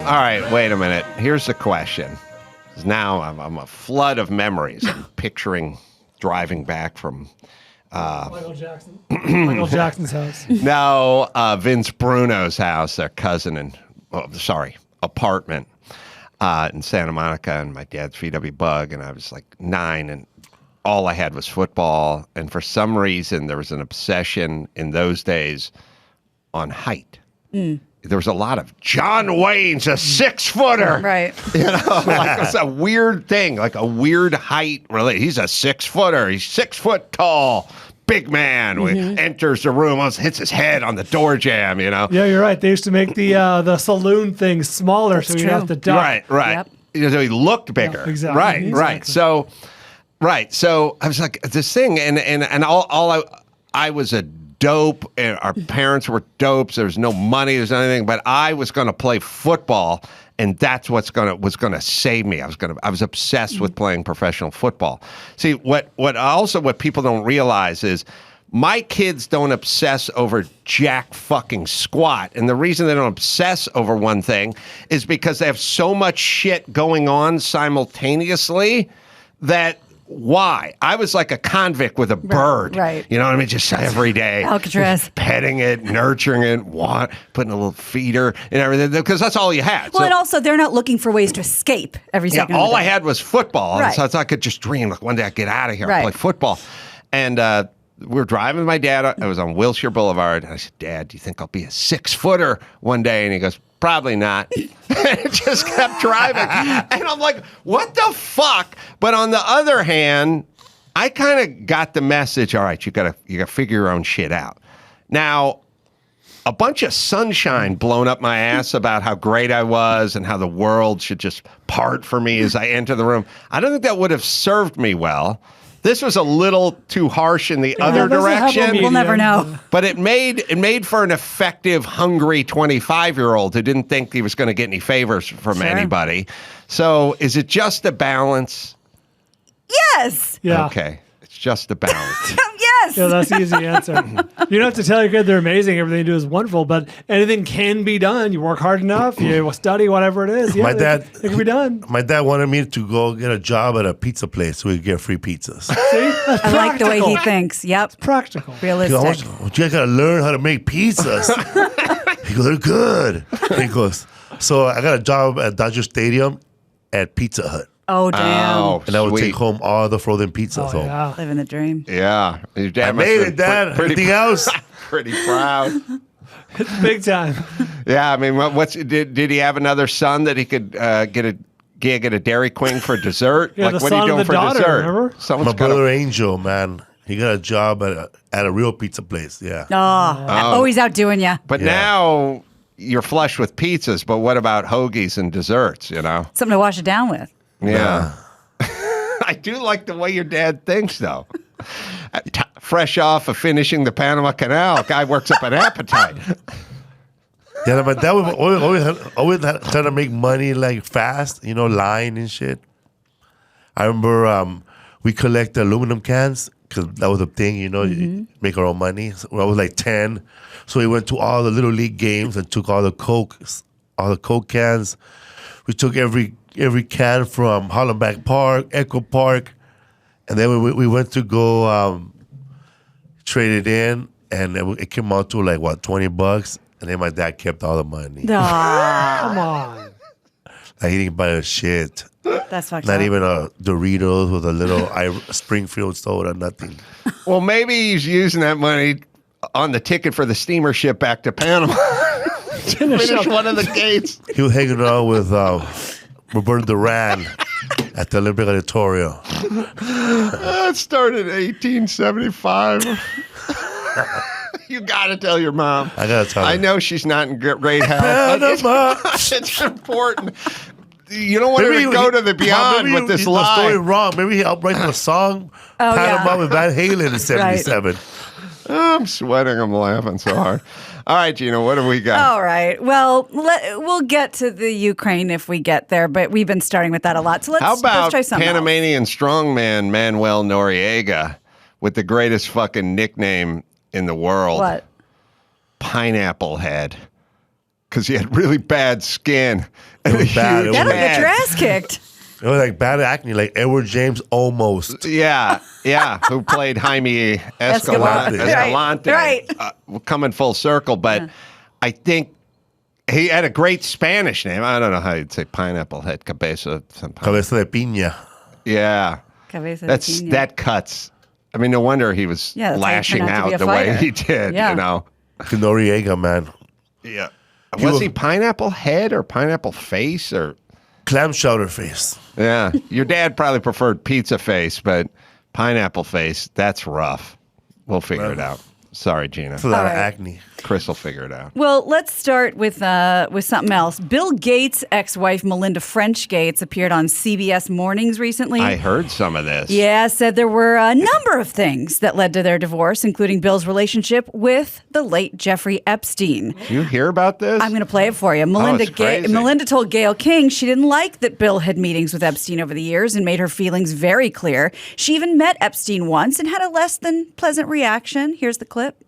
All right, wait a minute. Here's the question. Now I'm a flood of memories. I'm picturing driving back from Michael Jackson's house. No, Vince Bruno's house, their cousin, and apartment in Santa Monica, and my dad's VW Bug, and I was like 9, and all I had was football, and for some reason there was an obsession in those days on height. There was a lot of John Wayne's a 6-footer, Right? You know, like it's a weird thing, like a weird height. Really, he's a 6-footer. He's 6 foot tall. Big man enters the room, almost hits his head on the door jamb, you know? Yeah, you're right. They used to make the saloon thing smaller. That's so you'd true. have to duck. Right. Yep. You know, he looked bigger. Yeah, exactly. Right. Exactly. So I was like, this thing, and all I was a dope, and our parents were dopes. There was no money, there's anything, but I was going to play football, and that's was going to save me. I was obsessed with playing professional football. See, what people don't realize is my kids don't obsess over jack fucking squat. And the reason they don't obsess over one thing is because they have so much shit going on simultaneously that why? I was like a convict with a bird. Right. You know what I mean? Just every day. Alcatraz. Petting it, nurturing it, putting a little feeder and everything, because that's all you had. Well, and also they're not looking for ways to escape every second. All of the I day. had was football. Right. So I thought I could just dream, like one day I'd get out of here and Right. play football. And we were driving with my dad. I was on Wilshire Boulevard. And I said, Dad, do you think I'll be a 6-footer one day? And he goes, probably not. And just kept driving. And I'm like, what the fuck? But on the other hand, I kind of got the message, all right, you gotta figure your own shit out. Now, a bunch of sunshine blown up my ass about how great I was and how the world should just part for me as I enter the room. I don't think that would have served me well. This was a little too harsh in the other direction. We'll never know. But it made for an effective, hungry 25-year-old who didn't think he was going to get any favors from anybody. So is it just a balance? Yes. Yeah. Okay. It's just a balance. Yes. Yeah, that's the easy answer. You don't have to tell your kid they're amazing. Everything you do is wonderful, but anything can be done. You work hard enough, you study, whatever it is. Yeah, it can be done. My dad wanted me to go get a job at a pizza place so we could get free pizzas. See? That's I like the way he practical. thinks. Yep. Practical. Realistic. You guys gotta learn how to make pizzas. He goes, they're good. He goes, so I got a job at Dodger Stadium at Pizza Hut. Oh, damn. Oh, And I would sweet. take home all the frozen pizzas. Oh, home. yeah. Living the dream. Yeah. Your dad I must made have it, Dad. been pretty, Anything else? pretty proud. It's big time. Yeah, I mean, did he have another son that he could get a gig at a Dairy Queen for dessert? Yeah, like, the what are you son doing and the for daughter, dessert? remember? Someone's My gotta- brother Angel, man, he got a job at a real pizza place. Yeah. Oh, he's outdoing you. But now you're flush with pizzas, but what about hoagies and desserts, you know? Something to wash it down with. Yeah. I do like the way your dad thinks, though. Fresh off of finishing the Panama Canal, guy works up an appetite. Yeah, my dad was always trying to make money like fast, lying and shit. I remember we collect aluminum cans because that was a thing, you make our own money. So I was like 10. So we went to all the Little League games and took all the Coke cans. We took every can from Hollenbeck Park, Echo Park, and then we went to go trade it in, and it came out to like, what, $20? And then my dad kept all the money. Come on. Like, he didn't buy a shit. That's fucked Not up. even a Doritos with a little Springfield soda, nothing. Well, maybe he's using that money on the ticket for the steamer ship back to Panama. Finish one of the gates. He was hanging out with Roberto Duran at the Olympic Auditorium. It started in 1875. You got to tell your mom. I got to tell her. I know she's not in great health. Panama. It's important. You don't want her to go to the beyond with this the story lie. wrong. Maybe he helped write the song Oh, Panama yeah. with Van Halen in 77. I'm sweating. I'm laughing so hard. All right, Gina, what do we got? All right. Well, we'll get to the Ukraine if we get there, but we've been starting with that a lot. So let's How about try something else. Panamanian strongman Manuel Noriega with the greatest fucking nickname in the world? What? Pineapple Head. because he had really bad skin. And It was bad. It That'll was- get your ass kicked. It was like bad acne, like Edward James almost. Yeah, who played Jaime Escalante. Right. Coming full circle, but I think he had a great Spanish name. I don't know how you'd say pineapple head, cabeza. Cabeza de piña. Cabeza de piña. That cuts. I mean, no wonder he was Yeah, that's how you lashing turn out to be out a the way fighter. he did. Yeah. You know. Noriega, man. Yeah. Was he pineapple head or pineapple face or? Clam chowder face. Yeah, your dad probably preferred pizza face, but pineapple face, that's rough. We'll figure it out. Sorry, Gina. It's a lot of right. acne. Chris will figure it out. Well, let's start with something else. Bill Gates' ex-wife, Melinda French Gates, appeared on CBS Mornings recently. I heard some of this. Yeah, said there were a number of things that led to their divorce, including Bill's relationship with the late Jeffrey Epstein. Did you hear about this? I'm going to play it for you. it's crazy. Melinda told Gayle King she didn't like that Bill had meetings with Epstein over the years and made her feelings very clear. She even met Epstein once and had a less than pleasant reaction. Here's the clip.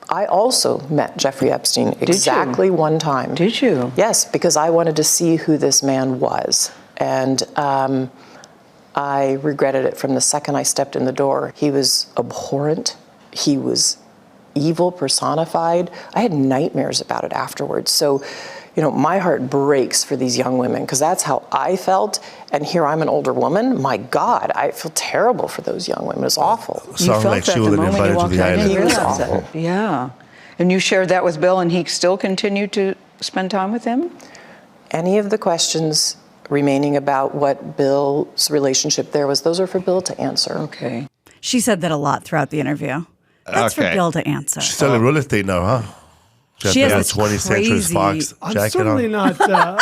I also met Jeffrey Epstein exactly one time. Did you? Yes, because I wanted to see who this man was. And I regretted it from the second I stepped in the door. He was abhorrent. He was evil personified. I had nightmares about it afterwards. So, you know, my heart breaks for these young women because that's how I felt. And here I'm an older woman. My God, I feel terrible for those young women. It's awful. You Sounds felt like that she the would have moment you invited to walked the out. I didn't island. He was realize awful. that. Yeah. And you shared that with Bill, and he still continued to spend time with him? Any of the questions remaining about what Bill's relationship there was, those are for Bill to answer. Okay. She said that a lot throughout the interview. That's for Okay. Bill to answer. She's selling real estate now, huh? She has got this 20th Century crazy- Fox I'm jacket certainly on. not.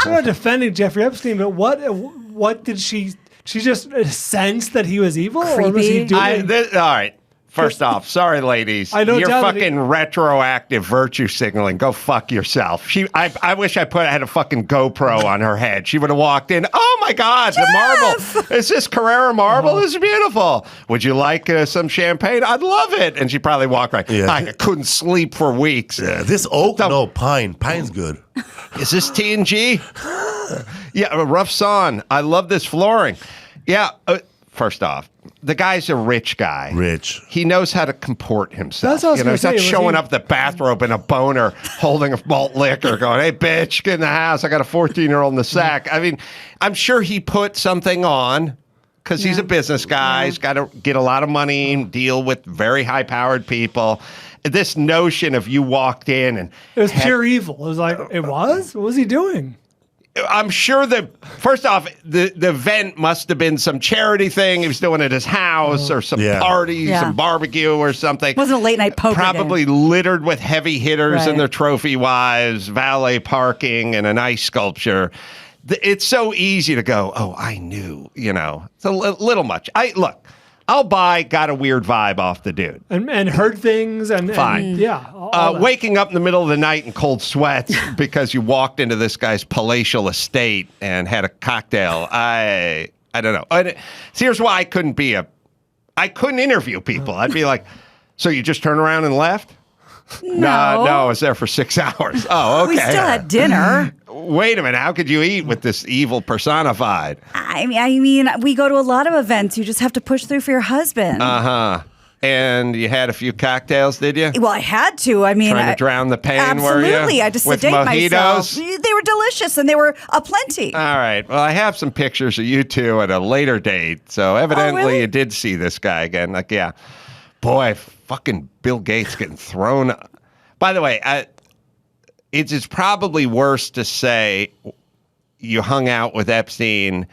I'm not defending Jeffrey Epstein, but what did she? She just sensed that he was evil, or was he Creepy. doing? All right. First off, sorry, ladies. I don't You're doubt it. fucking retroactive virtue signaling. Go fuck yourself. I wish I had a fucking GoPro on her head. She would have walked in. Oh my God, the marble. Is this Carrera marble? This is beautiful. Would you like some champagne? I'd love it. And she probably walked right. Yeah. I couldn't sleep for weeks. Yeah, this oak? No, pine. Pine's good. Is this T&G? Yeah, a rough sawn. I love this flooring. Yeah, first off, the guy's a rich guy. Rich. He knows how to comport himself. That's what I was You know, gonna he's not say, was showing he- up the bathrobe in a boner, holding a malt liquor, going, "Hey, bitch, get in the house. I got a 14-year-old in the sack." I mean, I'm sure he put something on because he's a business guy. He's got to get a lot of money, deal with very high-powered people. This notion of you walked in and It was pure evil. It was like it was. What was he doing? I'm sure that, first off, the event must have been some charity thing. He was doing at his house or some Yeah. party, Yeah. some barbecue or something. Wasn't a late night poker Probably game. littered with heavy hitters and Right. their trophy wives, valet parking, and an ice sculpture. It's so easy to go, oh, I knew, you know. It's a little much. I'll buy got a weird vibe off the dude. And heard things and Fine. and, yeah. all that. Waking up in the middle of the night in cold sweats because you walked into this guy's palatial estate and had a cocktail. I don't know. So here's why I couldn't interview people. I'd be like, so you just turned around and left? No, I was there for 6 hours. Oh, okay. We still had dinner. Wait a minute. How could you eat with this evil personified? I mean, we go to a lot of events. You just have to push through for your husband. And you had a few cocktails, did you? Well, I had to. I mean, Trying to drown the pain, were you? absolutely. I had to With sedate myself. mojitos? They were delicious, and they were aplenty. All right. Well, I have some pictures of you two at a later date. So evidently really? you did see this guy again. Like, yeah. Boy, fucking Bill Gates getting thrown. By the way, it's probably worse to say you hung out with Epstein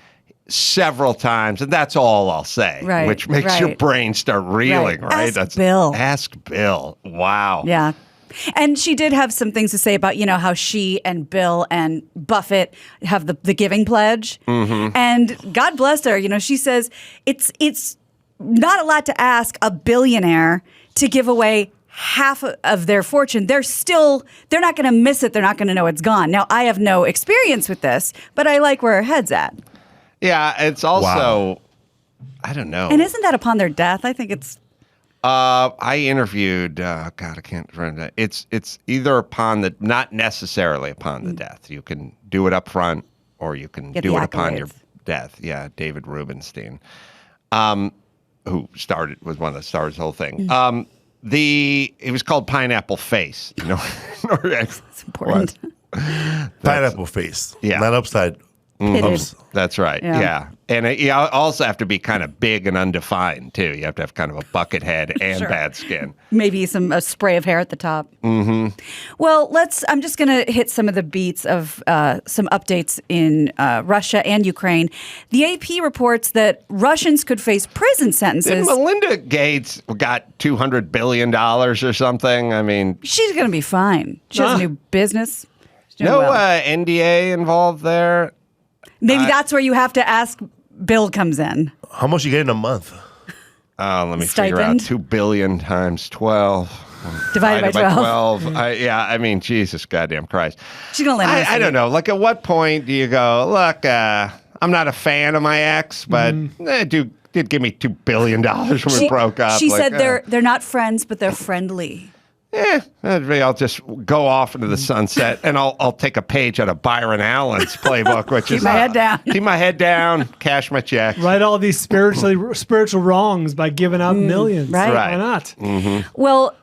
several times, and that's all I'll say. Right, Which makes your right. brain start reeling, right? Ask Bill. Ask Bill. Wow. Yeah. And she did have some things to say about, you know, how she and Bill and Buffett have the giving pledge. Mm-hmm. And God bless her. You know, she says it's not a lot to ask a billionaire to give away half of their fortune. They're not going to miss it. They're not going to know it's gone. Now, I have no experience with this, but I like where her head's at. Yeah. It's also, Wow. I don't know. And isn't that upon their death? I think it's I interviewed. God, I can't remember. It's either upon not necessarily upon the death. You can do it up front, or you can Get do the it upon your accolades. death. Yeah, David Rubenstein, who was one that started the whole thing. It was called Pineapple Face. You know, It's important. Pineapple face. Yeah. Not upside. Pitted. That's right. Yeah. Yeah. And you also have to be kind of big and undefined, too. You have to have kind of a bucket head and Sure. bad skin. Maybe a spray of hair at the top. Mm-hmm. Well, I'm just going to hit some of the beats of some updates in Russia and Ukraine. The AP reports that Russians could face prison sentences. Melinda Gates got $200 billion or something. I mean, She's going to be fine. She has a new business. She's doing no well. NDA involved there. Maybe that's where you have to ask. Bill comes in. How much you get in a month? Oh, let me figure out. Stipend? $2 billion times 12. Divided by 12. I mean, Jesus goddamn Christ. She's going to land on her I don't feet. know. Like, at what point do you go, look, I'm not a fan of my ex, but did give me $2 billion when we broke up. She Like, said they're not friends, but they're friendly. maybe I'll just go off into the sunset, and I'll take a page out of Byron Allen's playbook, which is my head down. Keep my head down, cash my check. Right, all these spiritual wrongs by giving out millions. right. Why not? Well,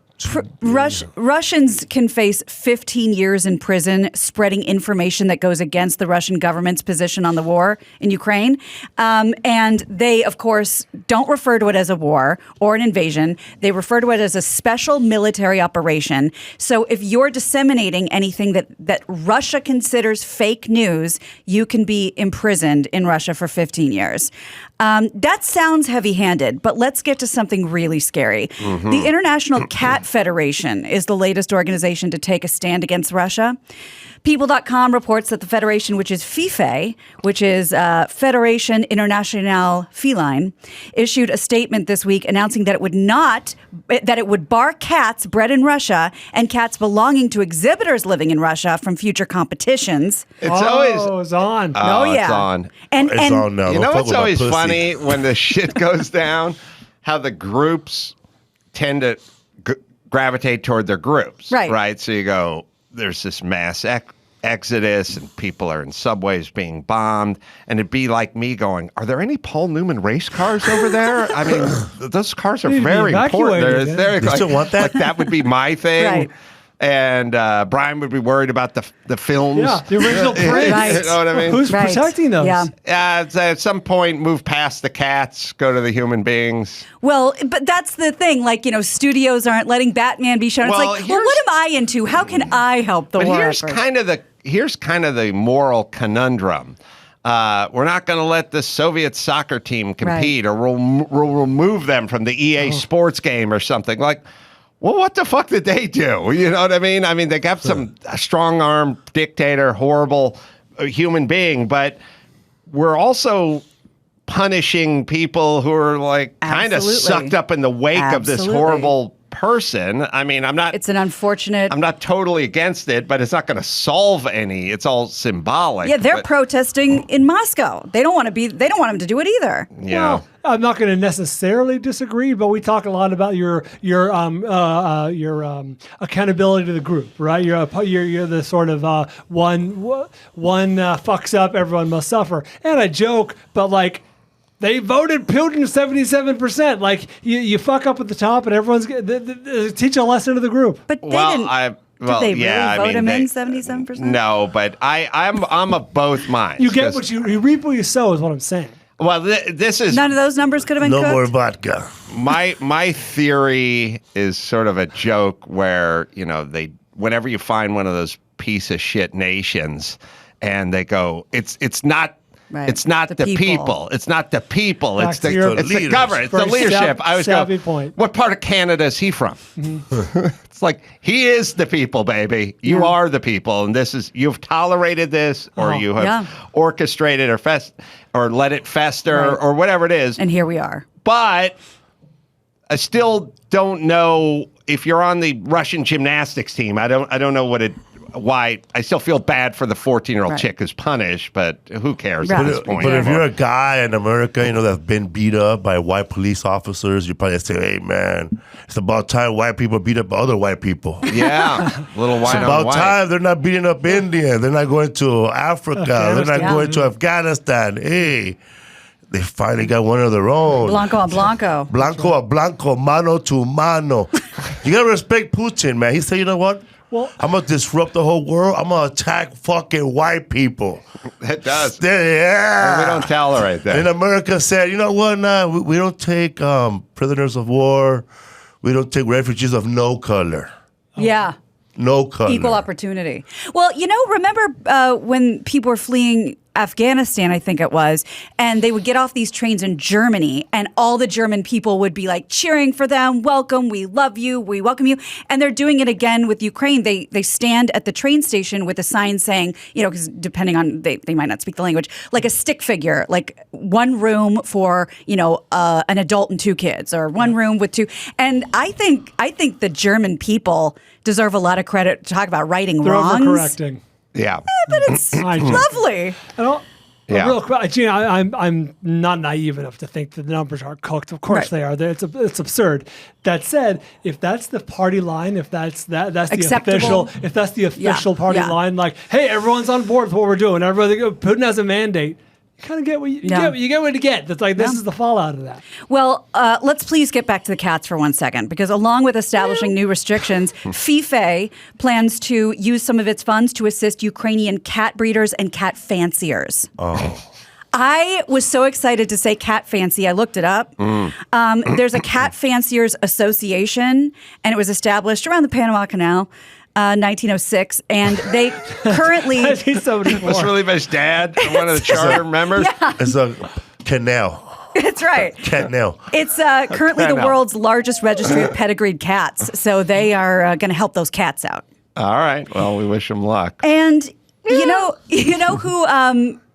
Russians can face 15 years in prison spreading information that goes against the Russian government's position on the war in Ukraine. And they, of course, don't refer to it as a war or an invasion. They refer to it as a special military operation. So if you're disseminating anything that Russia considers fake news, you can be imprisoned in Russia for 15 years. That sounds heavy-handed, but let's get to something really scary. The International Cat Federation is the latest organization to take a stand against Russia. People.com reports that the federation, which is FIFE, which is Fédération Internationale Feline, issued a statement this week announcing that it would bar cats bred in Russia and cats belonging to exhibitors living in Russia from future competitions. It's always it's on. It's on. And It's on now. You Don't know fuck what's with my always pussy. funny when the shit goes down? How the groups tend to gravitate toward their groups. Right. Right. So you go, there's this mass exodus and people are in subways being bombed. And it'd be like me going, are there any Paul Newman race cars over there? I mean, those cars are Need to be very important. evacuated, They're You still want that? Like, that would be my thing. Right. And Brian would be worried about the films. Yeah, the original print. Right. You know what I mean? Who's Right. protecting those? Yeah. At some point, move past the cats, go to the human beings. Well, but that's the thing. Like, studios aren't letting Batman be shown. It's Well, like, well, what am I into? How can I help the But war here's effort? kind of the moral conundrum. We're not going to let the Soviet soccer team compete, or we'll remove them from the EA Sports game or something. Like, well, what the fuck did they do? You know what I mean? I mean, they got a strong-arm dictator, horrible human being, but we're also punishing people who are like kind of Absolutely. sucked up in the wake of this Absolutely. horrible person. I mean, It's an unfortunate. I'm not totally against it, but it's not going to solve any. It's all symbolic. Yeah, they're but, protesting in Moscow. They don't want him to do it either. Yeah. Well, I'm not going to necessarily disagree, but we talk a lot about your accountability to the group, right? You're the sort of one fucks up, everyone must suffer. And I joke, but like, they voted Putin 77%. Like, you fuck up at the top, and everyone's teach a lesson to the group. But they Well, didn't. well, did they really yeah, I vote mean, him they- in 77%? No, but I'm of both minds. You get 'cause- what you reap what you sow, is what I'm saying. Well, this is None of those numbers could have been No cooked. more vodka. my theory is sort of a joke where whenever you find one of those piece of shit nations, and they go, it's not. Right. It's not the people. It's not the people. Back It's to the your it's the government. It's the very leadership. I was savvy going, point. what part of Canada is he from? It's like, he is the people, baby. You are the people, and you've tolerated this, or you have orchestrated or let it fester, Right. or whatever it is. And here we are. But I still don't know if you're on the Russian gymnastics team. I don't know what why I still feel bad for the 14-year-old chick who's punished, but who cares at this point? But if you're a guy in America, that's been beat up by white police officers, you probably say, hey, man, it's about time white people beat up other white people. Yeah, little white It's on about white. time they're not beating up Indians. They're not going to Africa. They're not going to Afghanistan. Hey, they finally got one of their own. Blanco a Blanco. Blanco a Blanco, mano to mano. You got to respect Putin, man. He said, you know what? Well, I'm going to disrupt the whole world. I'm going to attack fucking white people. It does. Yeah. And we don't tolerate that. And America said, you know what? Nah, we don't take prisoners of war. We don't take refugees of no color. Yeah. No color. Equal opportunity. Well, remember when people were fleeing Afghanistan, I think it was, and they would get off these trains in Germany, and all the German people would be like cheering for them, welcome, we love you, we welcome you. And they're doing it again with Ukraine. They stand at the train station with a sign saying, because depending on, they might not speak the language, like a stick figure, like one room for, an adult and two kids, or one room with two. And I think the German people deserve a lot of credit to talk about righting they're wrongs. overcorrecting. Yeah. But it's lovely. Yeah. Real quick, Gina, I'm not naive enough to think that the numbers are cooked. Of course they are. It's absurd. That said, if that's the party line, if that's the official party line, like, hey, everyone's on board with what we're doing. Putin has a mandate. You kind of get what you get. You get what you get. That's like this is the fallout of that. Well, let's please get back to the cats for 1 second, because along with establishing new restrictions, FIFA plans to use some of its funds to assist Ukrainian cat breeders and cat fanciers. Oh. I was so excited to say cat fancy. I looked it up. There's a Cat Fanciers Association, and it was established around the Panama Canal. 1906, and they currently Was really my dad, one of the charter members? Yeah. It's a canal. That's right. Canal. It's currently the world's largest registry of pedigreed cats, so they are going to help those cats out. All right. Well, we wish them luck. And you know who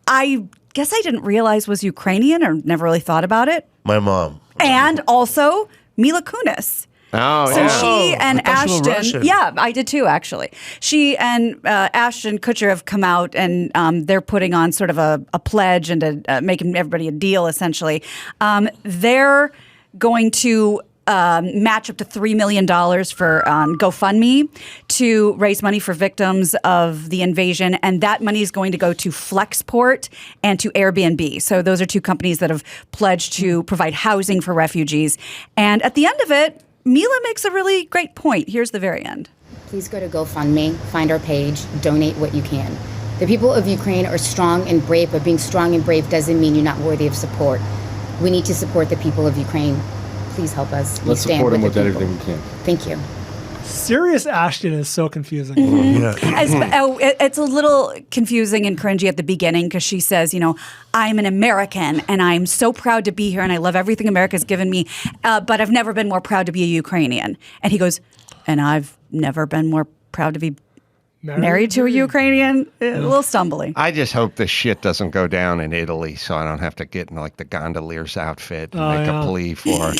I guess I didn't realize was Ukrainian, or never really thought about it. My mom. And also Mila Kunis. Oh, So yeah. she and I thought she was Ashton, Russian. yeah, I did too, actually. She and Ashton Kutcher have come out, and they're putting on sort of a pledge and making everybody a deal, essentially. They're going to match up to $3 million for GoFundMe to raise money for victims of the invasion. And that money is going to go to Flexport and to Airbnb. So those are two companies that have pledged to provide housing for refugees. And at the end of it, Mila makes a really great point. Here's the very end. Please go to GoFundMe, find our page, donate what you can. The people of Ukraine are strong and brave, but being strong and brave doesn't mean you're not worthy of support. We need to support the people of Ukraine. Please help us. Let's support them with everything we can. Thank you. Serious Ashton is so confusing. Yeah. It's a little confusing and cringy at the beginning, because she says, I'm an American and I'm so proud to be here and I love everything America's given me, but I've never been more proud to be a Ukrainian. And he goes, and I've never been more proud to be married to a Ukrainian. A little stumbly. I just hope this shit doesn't go down in Italy, so I don't have to get in like the gondolier's outfit and make a plea for.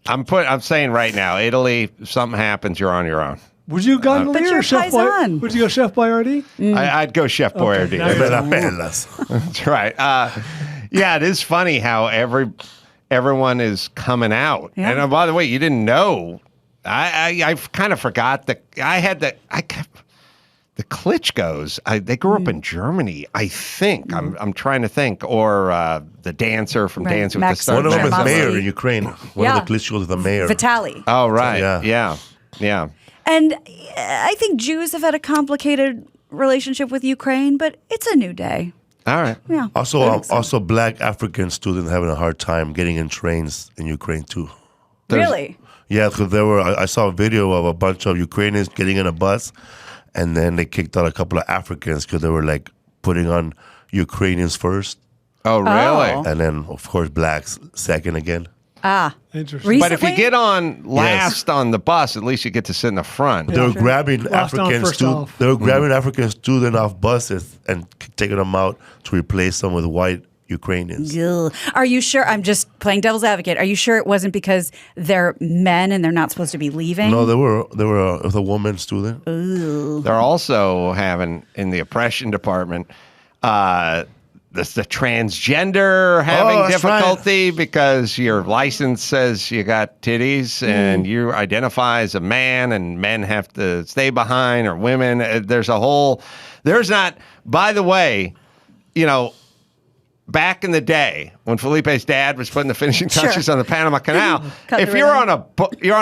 I'm saying right now, Italy, if something happens, you're on your own. Would you gondolier But you're or Chef Paisan. Would you go Chef Boyardee? I'd go Chef Boyardee. now you're That's right. Yeah, it is funny how everyone is coming out. Yeah. And by the way, you didn't know. I kind of forgot that the Klitschkos. They grew up in Germany, I think. I'm trying to think, or the dancer from Right. Dancing with the Max Stars. One of them is Max- mayor in Ukraine. One of the Klitschkos is the mayor. Vitaly. Oh right, Yeah. yeah. And I think Jews have had a complicated relationship with Ukraine, but it's a new day. All right. Yeah. Also, black African students having a hard time getting in trains in Ukraine too. Really? Yeah, because I saw a video of a bunch of Ukrainians getting in a bus, and then they kicked out a couple of Africans because they were like putting on Ukrainians first, Oh really? and then of course blacks second again. Interesting. Recently? But if you get on last on the bus, at least you get to sit in the front. They were grabbing Last on, African first off. They were grabbing African students off buses and taking them out to replace them with white Ukrainians. Ugh. Are you sure? I'm just playing devil's advocate. Are you sure it wasn't because they're men and they're not supposed to be leaving? No, there were a woman student. They're also having in the oppression department. The transgender having difficulty because your license says you got titties and you identify as a man and men have to stay behind, or women. There's not, by the way, back in the day when Felipe's dad was putting the finishing touches on the Panama Canal, if you're on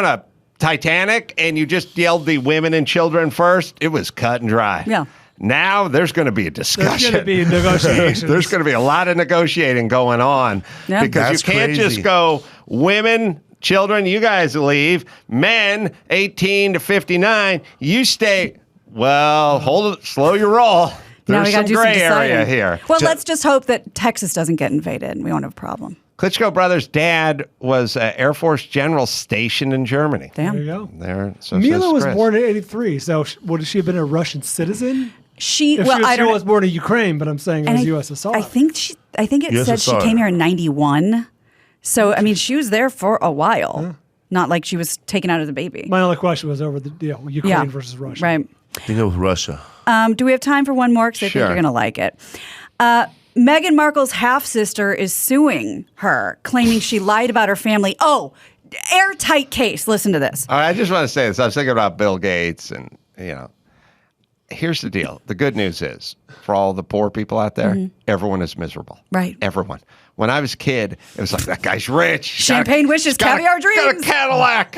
a Titanic and you just yelled the women and children first, it was cut and dry. Yeah. Now there's going to be a discussion. There's going to be negotiations. There's going to be a lot of negotiating going on because That's you can't crazy. just go women, children, you guys leave. Men 18 to 59, you stay. Well, hold it, slow your roll. Now There's we some got to do gray some area deciding. here. Well, let's just hope that Texas doesn't get invaded and we won't have a problem. Klitschko brothers' dad was an Air Force general stationed in Germany. There Damn. you go. There, so Mila says was Chris. born in 83, so would she have been a Russian citizen? If She she was born in Ukraine, but I'm saying it was USSR. I think it said she USSR. came here in 91. So, I mean, she was there for a while. Not like she was taken out as a baby. My only question was over the Ukraine versus Russia. Right. I think it was Russia. Do we have time for one more? Because I think Sure. you're going to like it. Meghan Markle's half-sister is suing her, claiming she lied about her family. Oh, airtight case. Listen to this. All right, I just want to say this. I was thinking about Bill Gates, and here's the deal. The good news is, for all the poor people out there, everyone is miserable. Right. Everyone. When I was a kid, it was like, that guy's rich. Champagne wishes, caviar dreams. Got a Cadillac.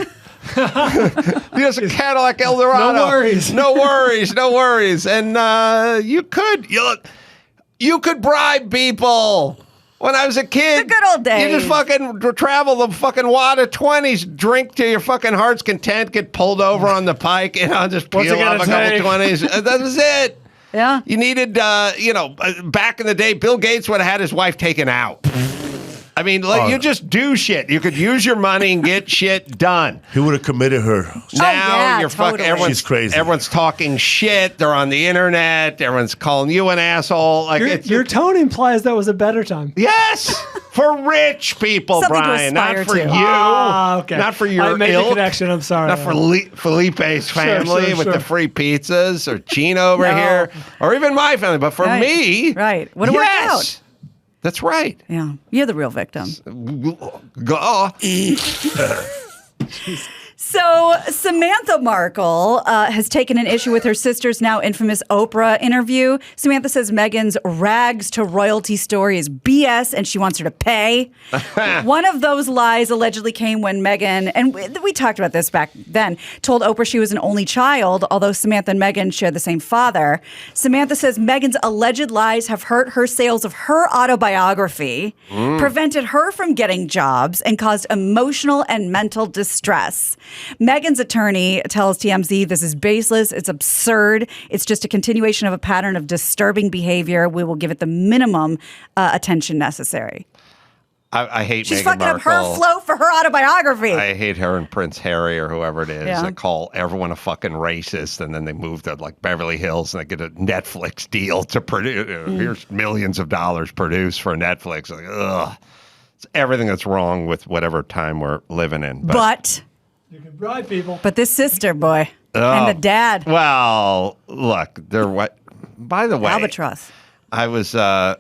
He has a Cadillac Eldorado. No worries. No worries. No worries. And you could bribe people. When I was a kid, The good old days. you just fucking travel the fucking wad of 20s, drink to your fucking heart's content, get pulled over on the pike, just What's peel it gonna off a couple take? 20s. That was it. Yeah. You needed, back in the day, Bill Gates would have had his wife taken out. I mean, you just do shit. You could use your money and get shit done. He would have committed her. Now yeah, you're totally. fucking. Everyone's She's crazy. Everyone's talking shit. They're on the internet. Everyone's calling you an asshole. Like Your tone implies that was a better time. yes, for rich people, Something to Brian, not aspire for to. you. Okay. Not for your I made the ilk. connection. I'm sorry. Not for Felipe's family sure, with sure. the free pizzas, or Gina over No. here, or even my family. But for Right. me, Right. Would have worked out. That's right. Yeah. You're the real victim. Go. So Samantha Markle has taken an issue with her sister's now infamous Oprah interview. Samantha says Meghan's rags to royalty story is BS and she wants her to pay. One of those lies allegedly came when Meghan, and we talked about this back then, told Oprah she was an only child, although Samantha and Meghan share the same father. Samantha says Meghan's alleged lies have hurt her sales of her autobiography, prevented her from getting jobs, and caused emotional and mental distress. Meghan's attorney tells TMZ this is baseless, it's absurd, it's just a continuation of a pattern of disturbing behavior. We will give it the minimum attention necessary. I hate She's Meghan fucking up her Markle. flow for her autobiography. I hate her and Prince Harry or whoever it is Yeah. that call everyone a fucking racist, and then they move to like Beverly Hills and they get a Netflix deal to produce. Here's millions of dollars produced for Netflix. Like, ugh, it's everything that's wrong with whatever time we're living in. But You can bribe people. this sister, boy, and the dad, Well, look, they're what. By the way, albatross. I was, I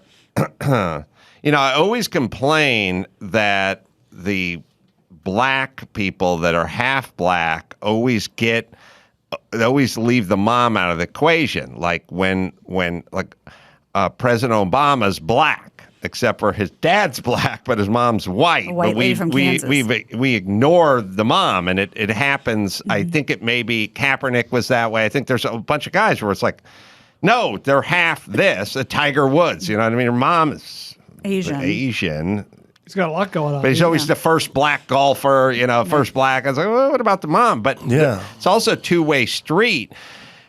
always complain that the black people that are half black always leave the mom out of the equation. Like when President Obama's black, except for his dad's black, but his mom's white. A white but lady from Kansas. we ignore the mom, and it happens. I think it maybe Kaepernick was that way. I think there's a bunch of guys where it's like, no, they're half this. Tiger Woods, you know what I mean? Her mom is Asian. He's got a lot going on. But he's always the first black golfer, first black. I was like, well, what about the mom? But Yeah. it's also a two-way street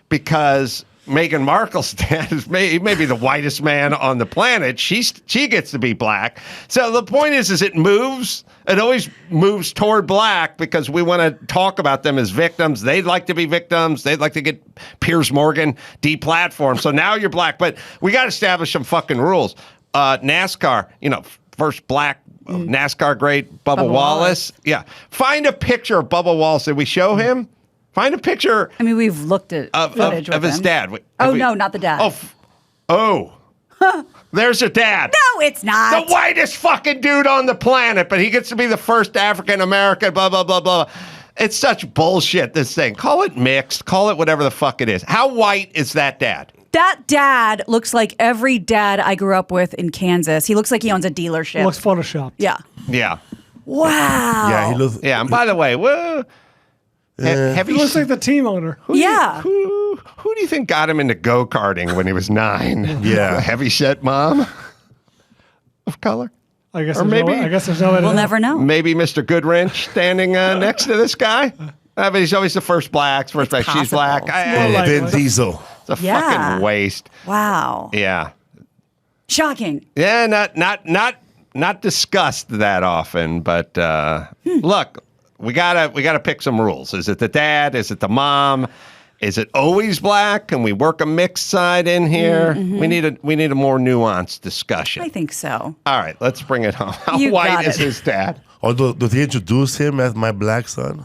because Meghan Markle's dad is maybe the whitest man on the planet. She gets to be black. So the point is it moves. It always moves toward black because we want to talk about them as victims. They'd like to be victims. They'd like to get Piers Morgan deplatformed. So now you're black. But we got to establish some fucking rules. NASCAR, first black NASCAR great Bubba Wallace. Yeah. Find a picture of Bubba Wallace. Did we show him? Find a picture. I mean, we've looked at footage of his dad. No, not the dad. There's your dad. No, it's not. The whitest fucking dude on the planet, but he gets to be the first African American, blah, blah, blah, blah. It's such bullshit, this thing. Call it mixed. Call it whatever the fuck it is. How white is that dad? That dad looks like every dad I grew up with in Kansas. He looks like he owns a dealership. Looks photoshopped. Yeah. Yeah. Wow. Yeah, he looks. Yeah, and by the way, have He you looks like the team owner. Who do you think got him into go-karting when he was 9? Yeah. A heavy-set mom of color? I guess Or there's maybe- no, I guess there's no way to We'll know. never know. Maybe Mr. Goodwrench standing next to this guy? But he's always the first black. She's possible. black. More like- Vin Diesel. It's a Yeah. fucking waste. Wow. Yeah. Shocking. Yeah, not discussed that often, but look, we gotta pick some rules. Is it the dad? Is it the mom? Is it always black? Can we work a mixed side in here? We need a more nuanced discussion. I think so. All right, let's bring it home. How You white got is it. his dad? Although, does he introduce him as my black son?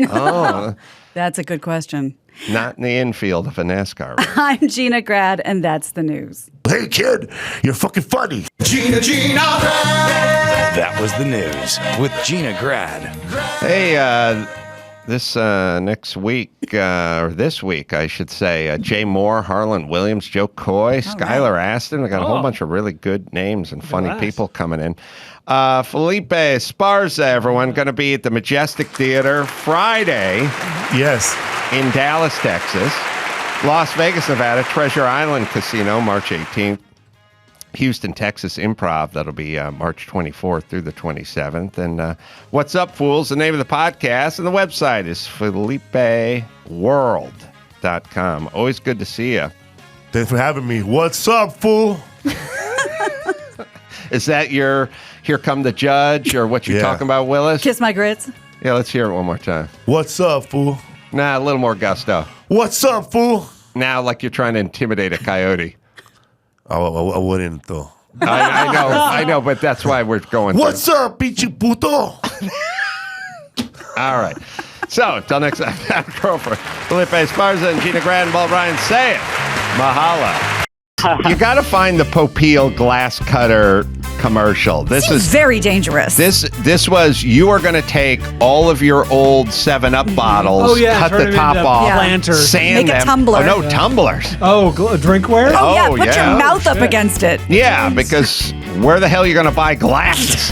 Oh, That's a good question. not in the infield of a NASCAR race. I'm Gina Grad, and that's the news. Hey, kid, you're fucking funny. Gina. That was the news with Gina Grad. Hey, this next week, or this week, I should say, Jay Moore, Harlan Williams, Joe Coy, Skylar Aston. We got a whole bunch of really good names and funny people coming in. Felipe Esparza, everyone, going to be at the Majestic Theater Friday. Yes. In Dallas, Texas. Las Vegas, Nevada, Treasure Island Casino, March 18th. Houston, Texas Improv. That'll be March 24th through the 27th. And What's Up, Fools? The name of the podcast. And the website is FelipeWorld.com. Always good to see you. Thanks for having me. What's up, fool? Is that your Here Come the Judge or what you're talking about, Willis? Kiss my grits. Yeah, let's hear it one more time. What's up, fool? Nah, a little more gusto. What's up, fool? Now, like you're trying to intimidate a coyote. Oh, I wouldn't, though. I know, but that's why we're going. What's up, pinche puto? All right. So, until next time, girlfriend Felipe Esparza and Gina Grad and Bob Ryan say it. Mahala. You got to find the Popeil glass cutter commercial. This is very dangerous. This was, you are going to take all of your old 7-Up bottles, cut turn the them top into off, planters. sand Make a them. tumbler. Oh, no, tumblers. Oh, drinkware? Oh, yeah, Oh, put yeah. your mouth up shit. against it. Yeah, because where the hell are you going to buy glasses?